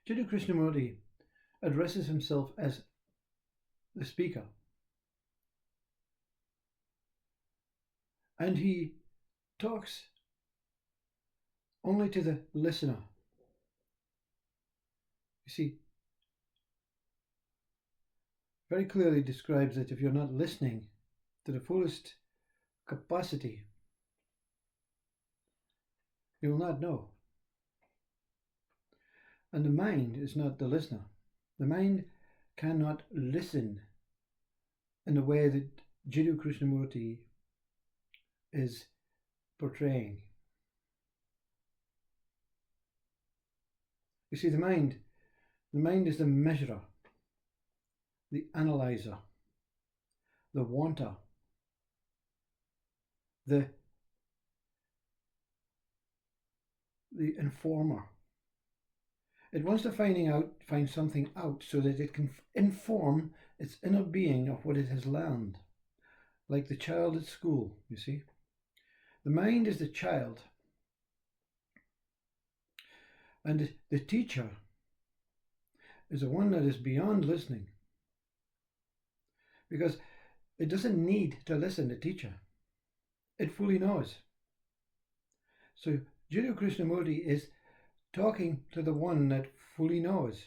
Jiddu Krishnamurti addresses himself as the speaker, and he talks only to the listener. You see, very clearly describes that if you're not listening to the fullest capacity, you will not know. And the mind is not the listener. The mind cannot listen in the way that Jiddu Krishnamurti is portraying. You see, the mind is the measurer, the analyzer, the wanter, the informer. It wants to find something out so that it can inform its inner being of what it has learned, like the child at school, you see. The mind is the child, and the teacher is the one that is beyond listening, because it doesn't need to listen to teacher. It fully knows. So Jiddu Krishnamurti is talking to the one that fully knows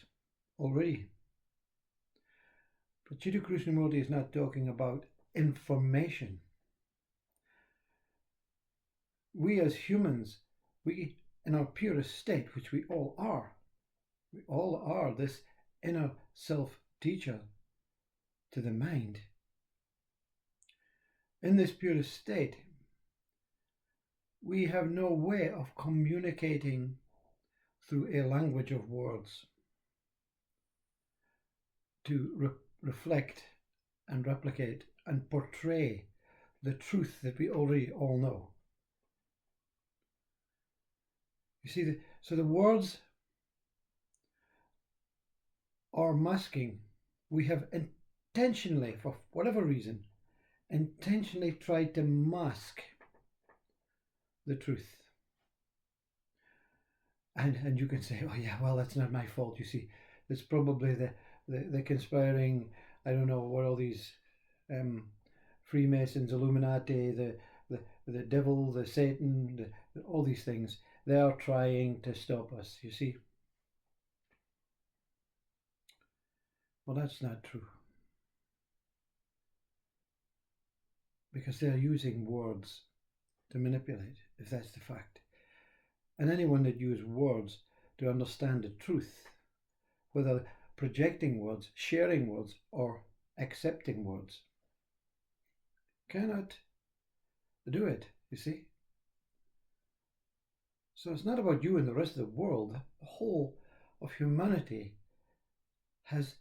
already. But Jiddu Krishnamurti is not talking about information. We as humans, we in our purest state, which we all are this inner self-teacher to the mind. In this purest state, we have no way of communicating through a language of words to reflect and replicate and portray the truth that we already all know. You see, so the words are masking. We have intentionally, for whatever reason, intentionally tried to mask the truth. And you can say, oh yeah, well, that's not my fault. You see, it's probably the conspiring, I don't know what all these Freemasons, Illuminati, the devil, the Satan, all these things. They are trying to stop us, you see. Well, that's not true. Because they're using words to manipulate, if that's the fact. And anyone that uses words to understand the truth, whether projecting words, sharing words, or accepting words, cannot do it, you see. So it's not about you and the rest of the world. The whole of humanity has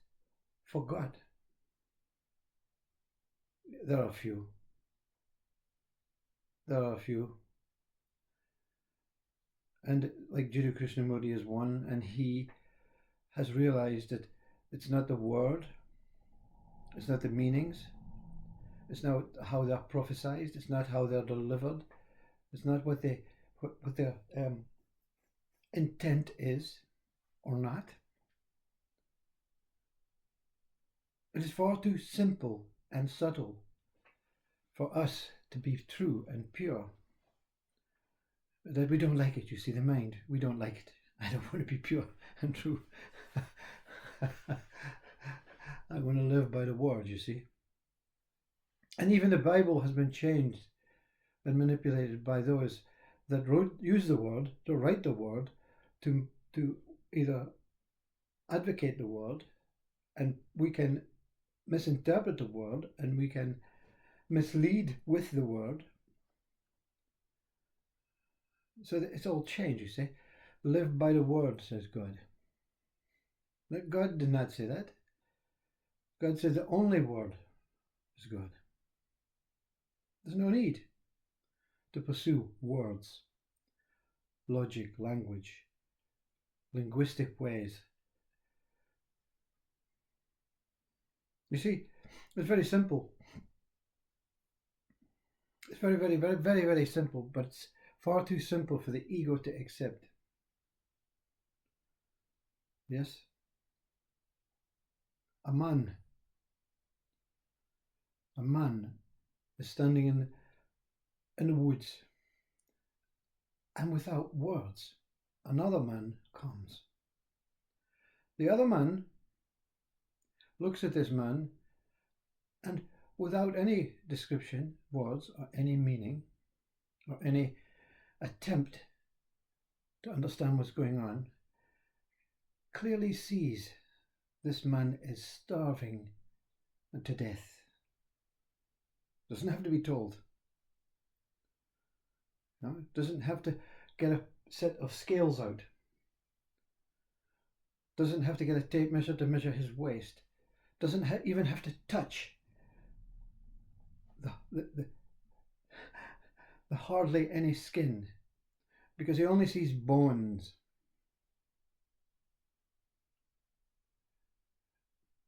forgot. There are a few. And like Jiddu Krishnamurti is one, and he has realized that it's not the word, it's not the meanings, it's not how they're prophesied, it's not how they're delivered, it's not what their intent is or not. It is far too simple and subtle for us to be true and pure. That we don't like it, you see, the mind. We don't like it. I don't want to be pure and true. I want to live by the word, you see. And even the Bible has been changed and manipulated by those that use the word, to write the word, to either advocate the word, and we can misinterpret the word, and we can mislead with the word. So it's all changed, you see. Live by the word, says God. God did not say that. God said the only word is God. There's no need to pursue words, logic, language, linguistic ways. You see, it's very simple. It's very, very, very, very, very simple, but it's far too simple for the ego to accept. Yes? A man is standing in the woods, and without words, another man comes. The other man looks at this man, and without any description, words, or any meaning, or any attempt to understand what's going on, clearly sees this man is starving to death. Doesn't have to be told. No, doesn't have to get a set of scales out. Doesn't have to get a tape measure to measure his waist. Doesn't even have to touch the hardly any skin, because he only sees bones.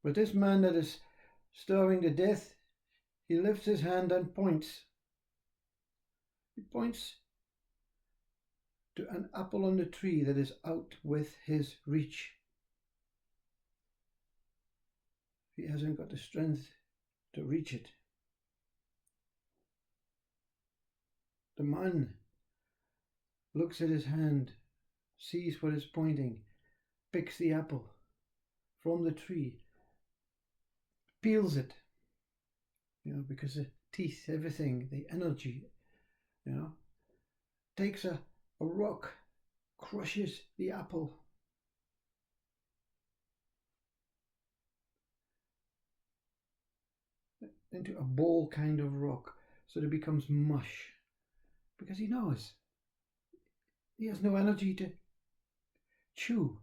But this man that is starving to death, he lifts his hand and points. He points to an apple on the tree that is out with his reach. He hasn't got the strength to reach it. The man looks at his hand, sees what is pointing, picks the apple from the tree, peels it, because the teeth, everything, the energy, takes a rock, crushes the apple, into a ball kind of rock, so that it becomes mush, because he knows he has no energy to chew.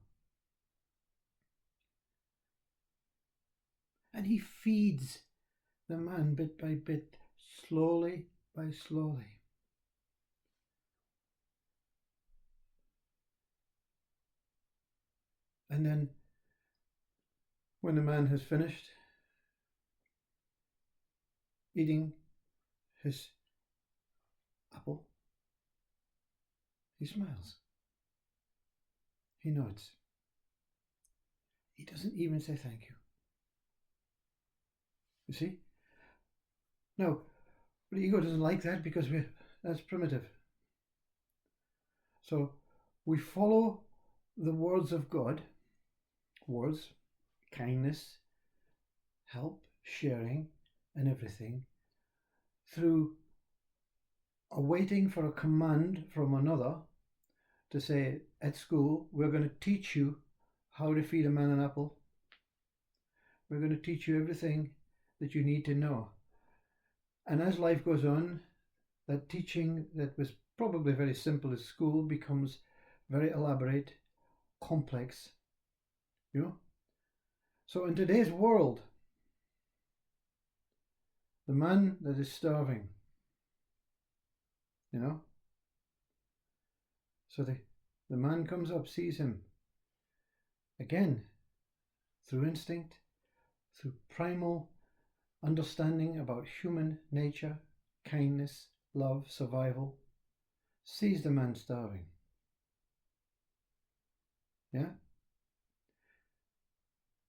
And he feeds the man bit by bit, slowly by slowly. And then, when the man has finished eating his apple, he smiles. He nods. He doesn't even say thank you. You see? Now, the ego doesn't like that, because that's primitive. So we follow the words of God, words, kindness, help, sharing, and everything, through awaiting for a command from another to say, at school, we're going to teach you how to feed a man an apple. We're going to teach you everything that you need to know. And as life goes on, that teaching that was probably very simple at school becomes very elaborate, complex. So in today's world, the man that is starving, so the man comes up, sees him, again, through instinct, through primal understanding about human nature, kindness, love, survival, sees the man starving. Yeah?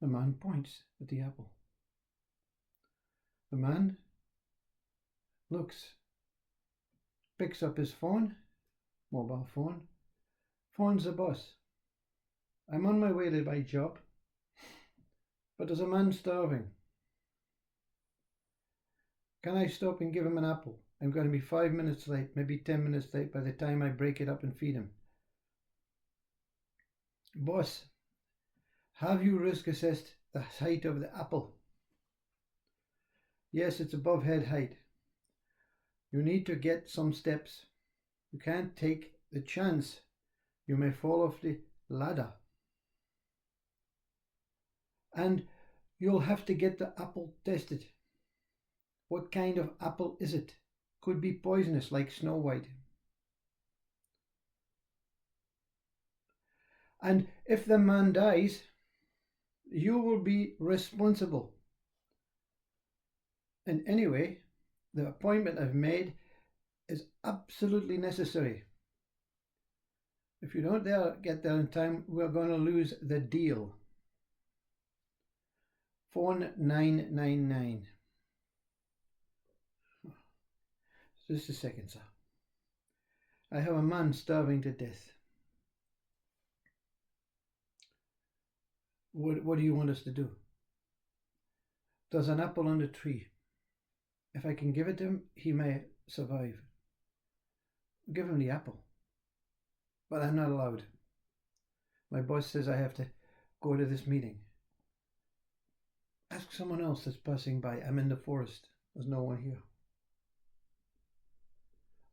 The man points at the apple. The man looks, picks up his phone, mobile phone, phones the boss. I'm on my way to my job, but there's a man starving. Can I stop and give him an apple? I'm going to be 5 minutes late, maybe 10 minutes late by the time I break it up and feed him. Boss, have you risk assessed the height of the apple? Yes, it's above head height. You need to get some steps. You can't take the chance you may fall off the ladder. And you'll have to get the apple tested. What kind of apple is it? Could be poisonous, like Snow White. And if the man dies, you will be responsible. And anyway, the appointment I've made is absolutely necessary. If you don't get there in time, we're going to lose the deal. Phone 999. Just a second, sir. I have a man starving to death. What do you want us to do? There's an apple on the tree. If I can give it to him, he may survive. Give him the apple. But I'm not allowed. My boss says I have to go to this meeting. Ask someone else that's passing by. I'm in the forest. There's no one here.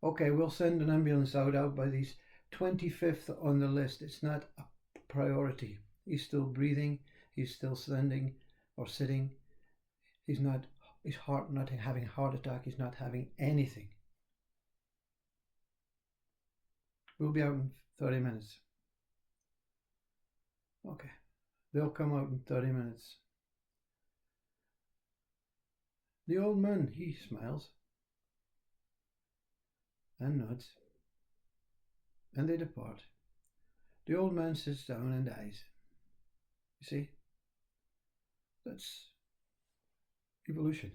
Okay, we'll send an ambulance out by these 25th on the list. It's not a priority. He's still breathing. He's still standing or sitting. His heart not having a heart attack. He's not having anything. We'll be out in 30 minutes. Okay. They'll come out in 30 minutes. The old man, he smiles and nods, and they depart. The old man sits down and dies. You see? That's evolution.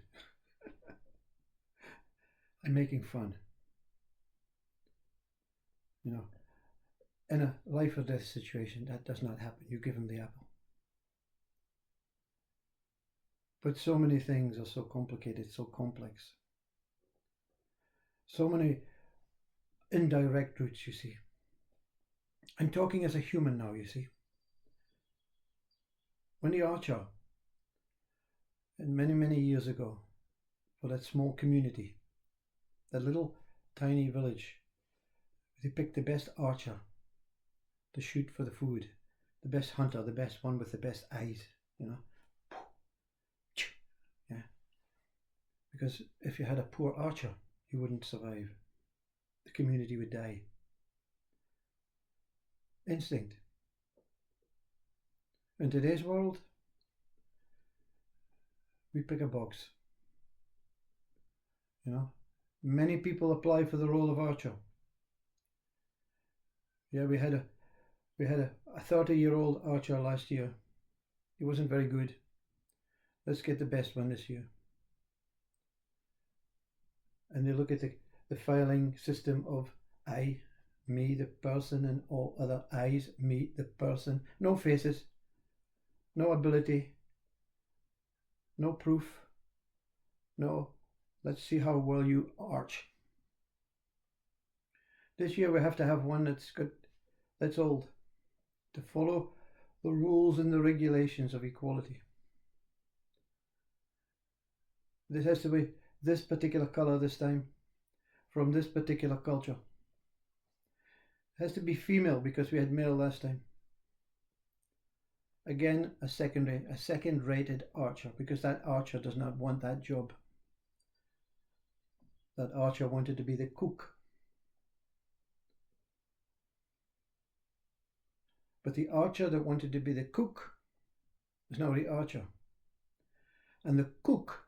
I'm making fun. You know, in a life or death situation, that does not happen. You give him the apple. But so many things are so complicated, so complex. So many indirect routes, you see. I'm talking as a human now, you see. When the archer, and many years ago, for that small community, that little tiny village, they picked the best archer to shoot for the food, the best hunter, the best one with the best eyes, you know. Yeah. Because if you had a poor archer, you wouldn't survive. The community would die. Instinct. In today's world, we pick a box. You know, many people apply for the role of archer. Yeah, we had a 30-year-old archer last year. He wasn't very good. Let's get the best one this year. And they look at the filing system of I, me, the person, and all other I's, me, the person. No faces, no ability, no proof, no, let's see how well you arch. This year we have to have one that's old, to follow the rules and the regulations of equality. This has to be this particular color this time, from this particular culture. It has to be female because we had male last time. Again, a second-rated archer, because that archer does not want that job. That archer wanted to be the cook. But the archer that wanted to be the cook is now the archer. And the cook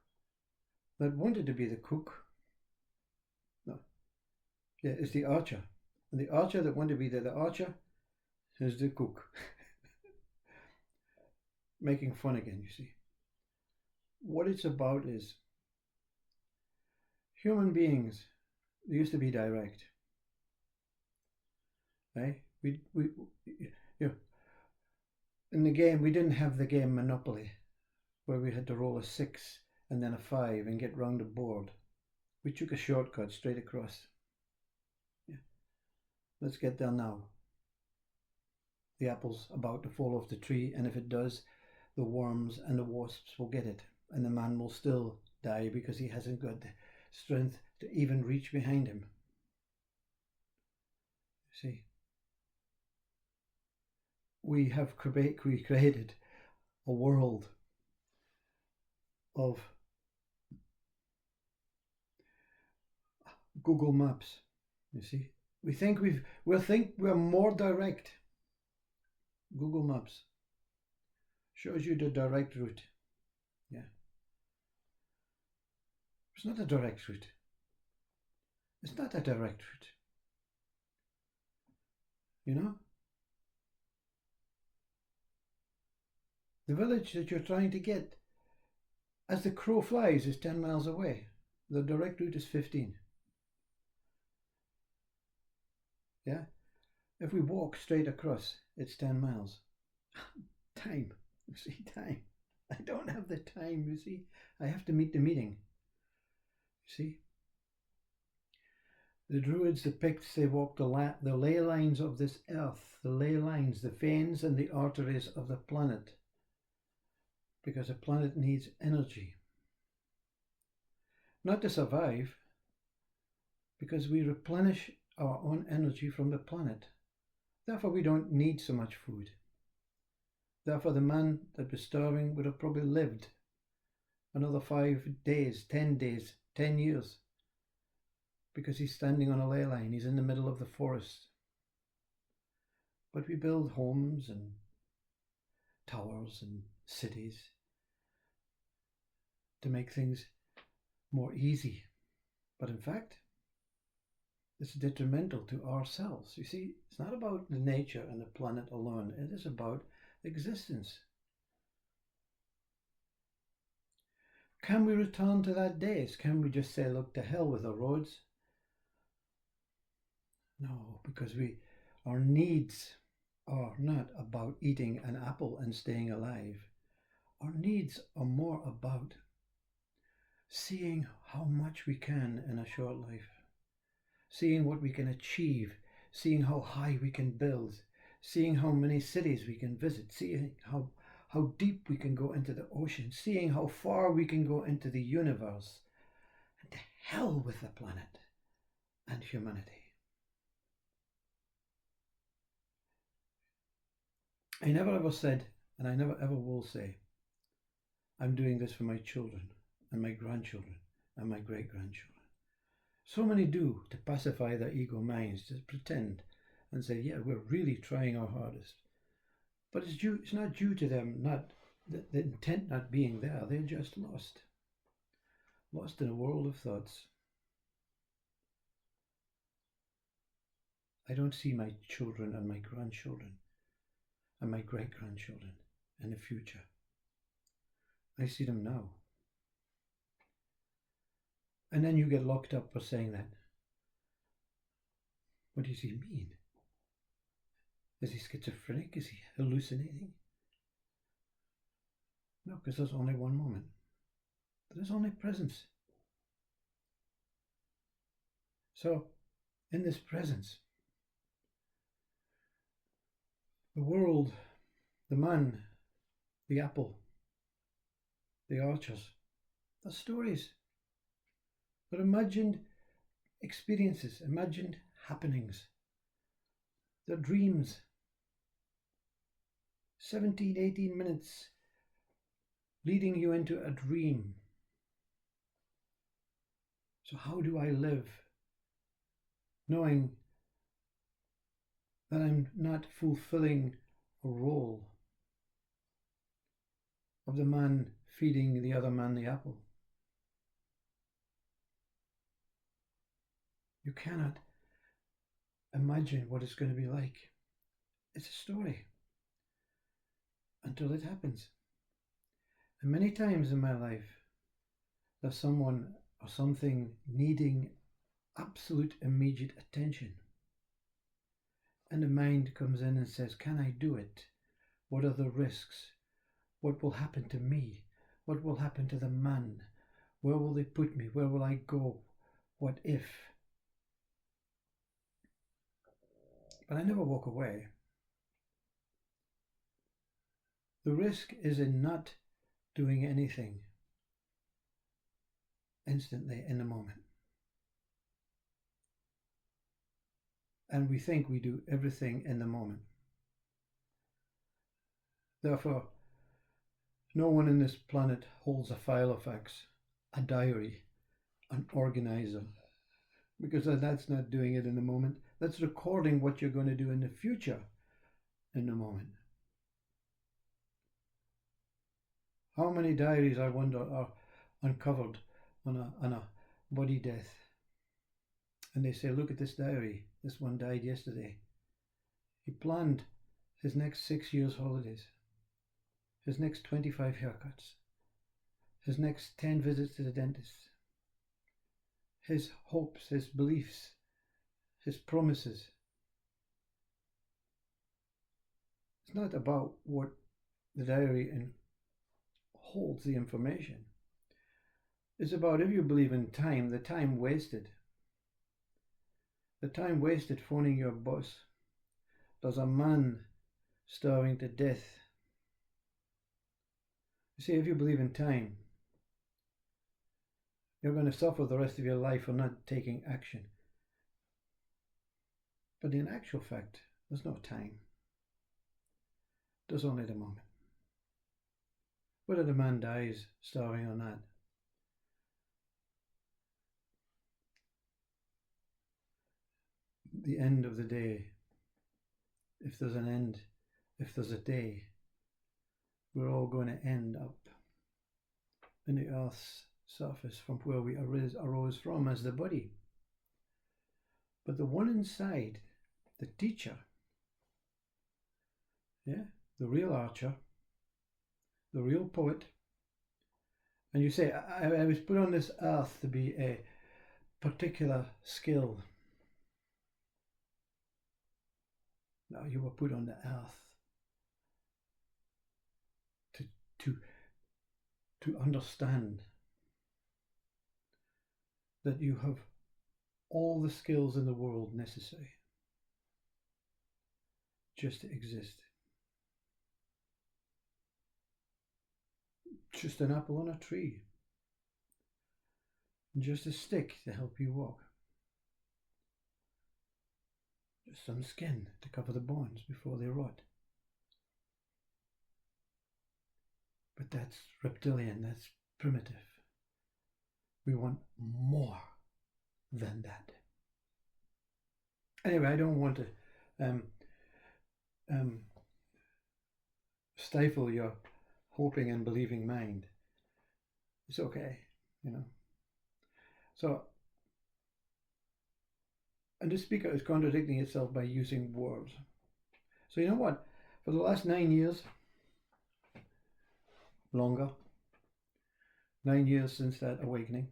that wanted to be the cook, is the archer. And the archer that wanted to be the archer is the cook. Making fun again, you see. What it's about is human beings, they used to be direct. Right? We in the game, we didn't have the game Monopoly, where we had to roll a 6 and then a 5 and get round the board. We took a shortcut straight across. Yeah. Let's get there now. The apple's about to fall off the tree, and if it does, the worms and the wasps will get it, and the man will still die because he hasn't got the strength to even reach behind him. See? We have created a world of Google Maps. You see, we think we're more direct. Google Maps shows you the direct route. Yeah, it's not a direct route. It's not a direct route. You know? The village that you're trying to get, as the crow flies, is 10 miles away. The direct route is 15. Yeah? If we walk straight across, it's 10 miles. Time. You see, time. I don't have the time, you see. I have to meet the meeting. You see? The Druids depict they walk the ley lines of this earth, the ley lines, the veins and the arteries of the planet. Because the planet needs energy. Not to survive, because we replenish our own energy from the planet. Therefore, we don't need so much food. Therefore, the man that was starving would have probably lived another 5 days, 10 days, 10 years, because he's standing on a ley line. He's in the middle of the forest. But we build homes and towers and cities to make things more easy. But in fact, it's detrimental to ourselves. You see, it's not about the nature and the planet alone. It is about existence. Can we return to that days? Can we just say, look, to hell with the roads? No, because our needs are not about eating an apple and staying alive. Our needs are more about seeing how much we can in a short life, seeing what we can achieve, seeing how high we can build, seeing how many cities we can visit, seeing how deep we can go into the ocean, seeing how far we can go into the universe, and to hell with the planet and humanity. I never ever said, and I never ever will say, I'm doing this for my children and my grandchildren and my great-grandchildren. So many do, to pacify their ego minds, to pretend and say, yeah, we're really trying our hardest. But it's not due to them, not the intent not being there. They're just lost in a world of thoughts. I don't see my children and my grandchildren and my great-grandchildren in the future. I see them now. And then you get locked up for saying that. What does he mean? Is he schizophrenic? Is he hallucinating? No, because there's only one moment. There's only presence. So, in this presence, the world, the man, the apple, the archers, they're stories. They're imagined experiences, imagined happenings. They're dreams. 17, 18 minutes leading you into a dream. So how do I live knowing that I'm not fulfilling a role of the man feeding the other man the apple? You cannot imagine what it's going to be like. It's a story until it happens. And many times in my life, there's someone or something needing absolute immediate attention. And the mind comes in and says, can I do it? What are the risks? What will happen to me? What will happen to the man? Where will they put me? Where will I go? What if? But I never walk away. The risk is in not doing anything instantly in the moment. And we think we do everything in the moment. Therefore, no one in this planet holds a file of facts, a diary, an organizer, because that's not doing it in the moment. That's recording what you're going to do in the future in the moment. How many diaries, I wonder, are uncovered on a body death? And they say, look at this diary. This one died yesterday. He planned his next 6 years' holidays, his next 25 haircuts, his next 10 visits to the dentist, his hopes, his beliefs, his promises. It's not about what the diary holds the information. It's about, if you believe in time, the time wasted. The time wasted phoning your boss. There's a man starving to death. You see, if you believe in time, you're going to suffer the rest of your life for not taking action. But in actual fact, there's no time. There's only the moment. Whether the man dies starving or not, the end of the day, if there's an end, if there's a day, we're all going to end up in the earth's surface from where we arose from as the body. But the one inside, the teacher, the real archer, the real poet, and you say, I was put on this earth to be a particular skill. No, you were put on the earth to understand that you have all the skills in the world necessary just to exist. Just an apple on a tree, and just a stick to help you walk, just some skin to cover the bones before they rot. But that's reptilian, that's primitive. We want more than that. Anyway, I don't want to stifle your hoping and believing mind. It's okay, So, and this speaker is contradicting itself by using words. So you know what? For the last 9 years, longer, 9 years since that awakening,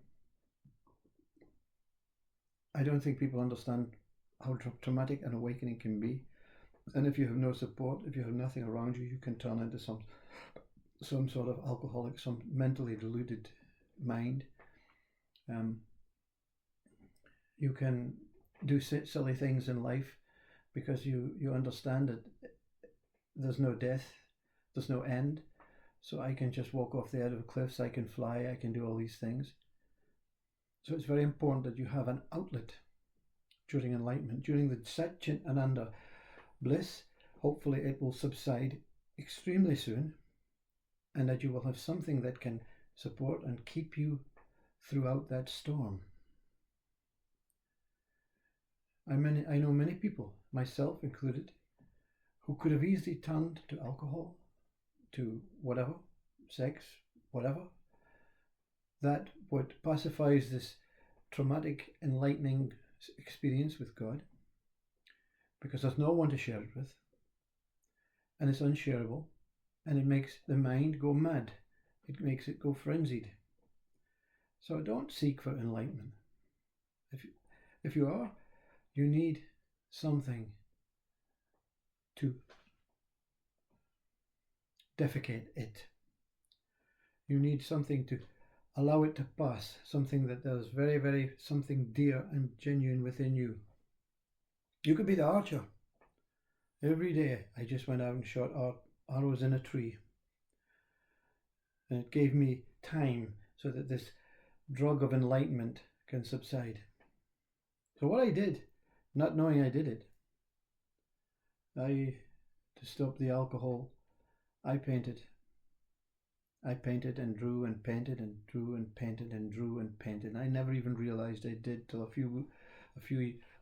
I don't think people understand how traumatic an awakening can be. And if you have no support, if you have nothing around you, you can turn into some sort of alcoholic, some mentally deluded mind. You can do silly things in life because you understand that there's no death, there's no end. So I can just walk off the edge of cliffs, I can fly, I can do all these things. So it's very important that you have an outlet during enlightenment, during the Satchit Ananda bliss. Hopefully it will subside extremely soon, and that you will have something that can support and keep you throughout that storm. I know many people, myself included, who could have easily turned to alcohol, to whatever, sex, whatever, that what pacifies this traumatic, enlightening experience with God, because there's no one to share it with, and it's unshareable, and it makes the mind go mad. It makes it go frenzied. So don't seek for enlightenment. If you are, you need something to defecate it. You need something to allow it to pass, something that there's very, very something dear and genuine within you. You could be the archer. Every day I just went out and shot arrows in a tree. And it gave me time so that this drug of enlightenment can subside. So what I did, not knowing I did it, to stop the alcohol, I painted. I painted and drew and painted and drew and painted and drew and painted. I never even realized I did till a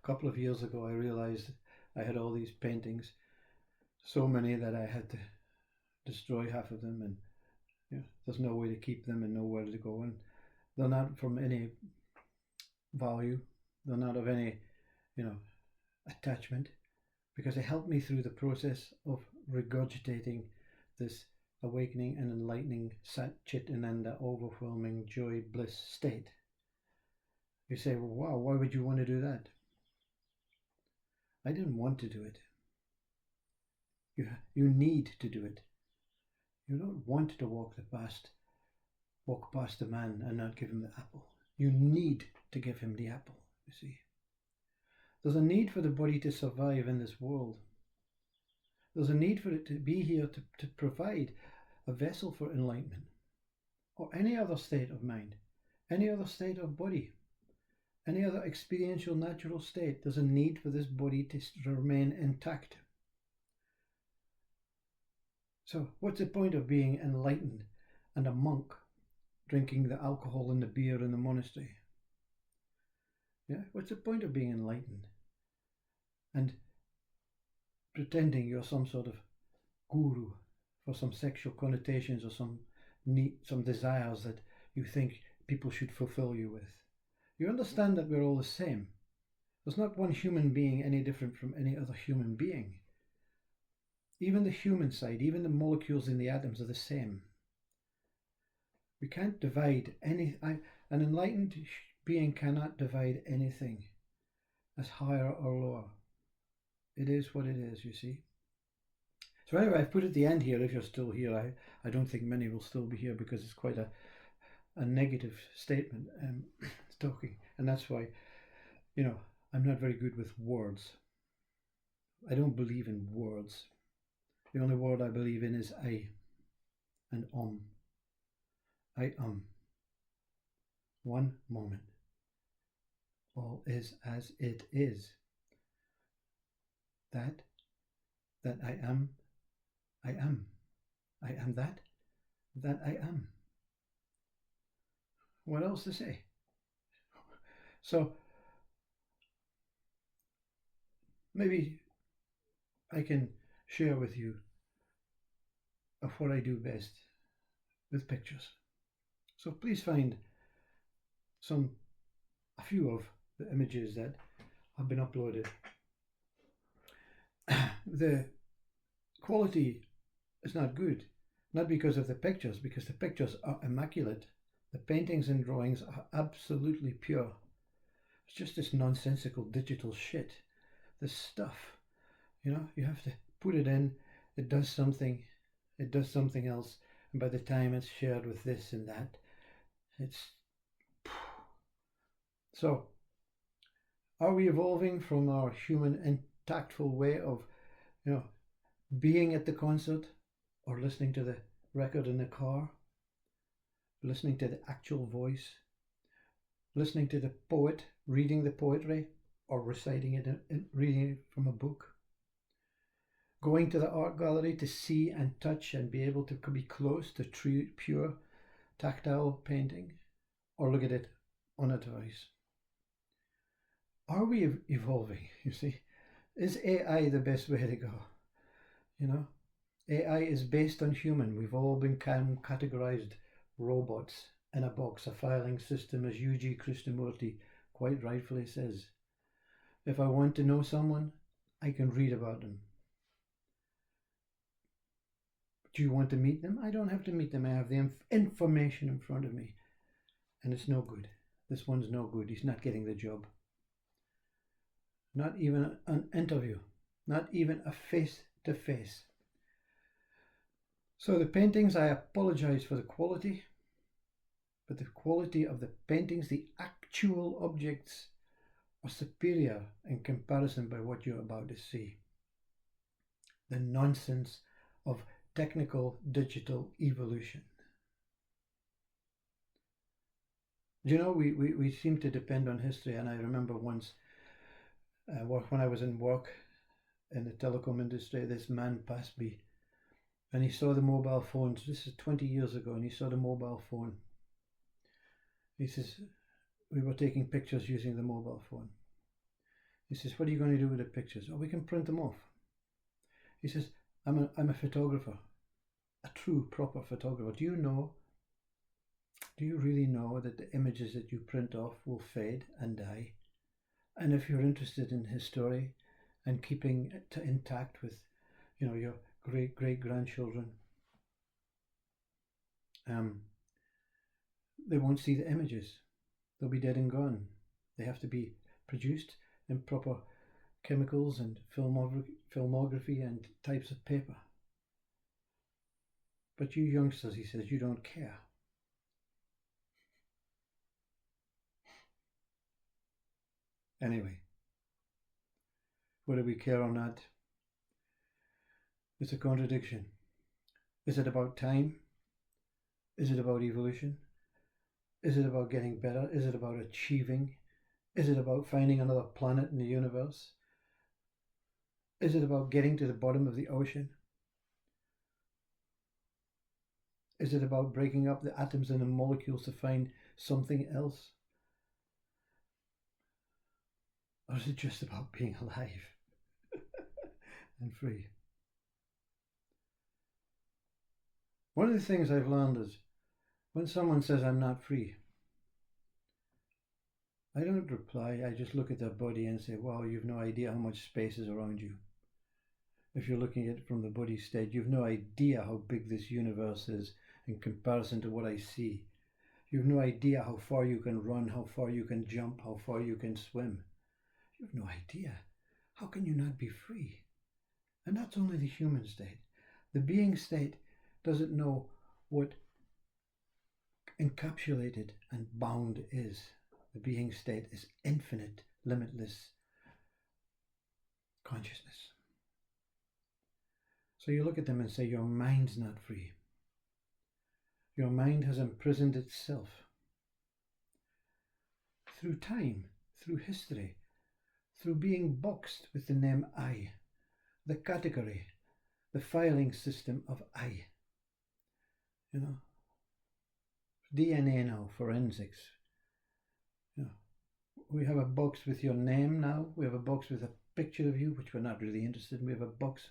couple of years ago. I realized I had all these paintings, so many that I had to destroy half of them, and there's no way to keep them and nowhere to go. And they're not from any value. They're not of any, attachment. because it helped me through the process of regurgitating this awakening and enlightening Sat Chit Ananda overwhelming joy bliss state. You say, well, wow, why would you want to do that? I didn't want to do it. You need to do it. You don't want to walk past a man and not give him the apple. You need to give him the apple, you see. There's a need for the body to survive in this world. There's a need for it to be here to provide a vessel for enlightenment, or any other state of mind, any other state of body, any other experiential natural state. There's a need for this body to remain intact. So what's the point of being enlightened and a monk drinking the alcohol and the beer in the monastery? Yeah, what's the point of being enlightened and pretending you're some sort of guru for some sexual connotations or some desires that you think people should fulfill you with? You understand that we're all the same. There's not one human being any different from any other human being. Even the human side, even the molecules in the atoms are the same. We can't divide an enlightened being cannot divide anything as higher or lower. It is what it is, you see. So anyway, I've put at the end here, if you're still here, I don't think many will still be here because it's quite a negative statement talking, and that's why, I'm not very good with words. I don't believe in words. The only word I believe in is I and I one moment. All is as it is. That I am. I am that I am. What else to say? So maybe I can share with you of what I do best with pictures. So please find a few of the images that have been uploaded. The quality is not good, not because of the pictures, because the pictures are immaculate. The paintings and drawings are absolutely pure. It's just this nonsensical digital shit, this stuff. You have to put it in, it does something else, and by the time it's shared with this and that, it's... So, are we evolving from our human and tactful way of, being at the concert or listening to the record in the car, listening to the actual voice, listening to the poet, reading the poetry or reciting it, reading it from a book, going to the art gallery to see and touch and be able to be close to true, pure, tactile painting, or look at it on a device? Are we evolving, you see? Is AI the best way to go? AI is based on human. We've all been categorized robots in a box, a filing system, as U.G. Krishnamurti quite rightfully says. If I want to know someone, I can read about them. Do you want to meet them? I don't have to meet them. I have the information in front of me. And it's no good. This one's no good. He's not getting the job. Not even an interview. Not even a face-to-face. So the paintings, I apologize for the quality. But the quality of the paintings, the actual objects, are superior in comparison by what you're about to see. The nonsense of technical digital evolution. We seem to depend on history, and I remember once when I was in work in the telecom industry, this man passed me and he saw the mobile phones. This is 20 years ago, and he saw the mobile phone. He says, we were taking pictures using the mobile phone. He says, what are you going to do with the pictures? Oh, we can print them off. He says, I'm a photographer, a true, proper photographer. Do you really know that the images that you print off will fade and die? And if you're interested in history and keeping it intact with, your great grandchildren. They won't see the images. They'll be dead and gone. They have to be produced in proper chemicals and filmography and types of paper. But you youngsters, he says, you don't care. Anyway, whether we care or not, it's a contradiction. Is it about time? Is it about evolution? Is it about getting better? Is it about achieving? Is it about finding another planet in the universe? Is it about getting to the bottom of the ocean? Is it about breaking up the atoms and the molecules to find something else? Or is it just about being alive and free? One of the things I've learned is when someone says I'm not free, I don't reply. I just look at their body and say, wow, you've no idea how much space is around you. If you're looking at it from the body state, you've no idea how big this universe is in comparison to what I see. You've no idea how far you can run, how far you can jump, how far you can swim. You've no idea. How can you not be free? And that's only the human state. The being state doesn't know what encapsulated and bound is. The being state is infinite, limitless consciousness. So you look at them and say, your mind's not free. Your mind has imprisoned itself through time, through history, through being boxed with the name I, the category, the filing system of I. DNA now, forensics. We have a box with your name now. We have a box with a picture of you, which we're not really interested in. We have a box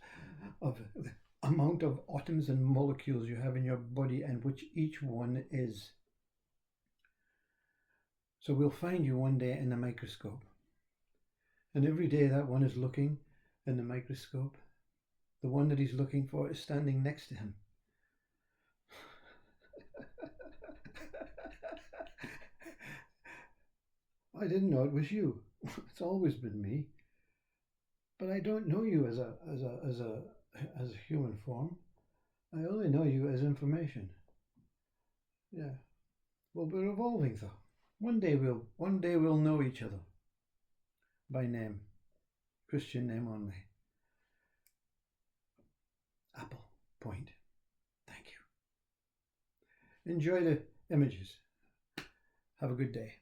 of the amount of atoms and molecules you have in your body and which each one is. So we'll find you one day in the microscope. And every day that one is looking in the microscope, the one that he's looking for is standing next to him. I didn't know it was you. It's always been me. But I don't know you as a human form. I only know you as information. Yeah. Well, we're evolving though. One day we'll know each other by name. Christian name only. Apple Point. Thank you. Enjoy the images. Have a good day.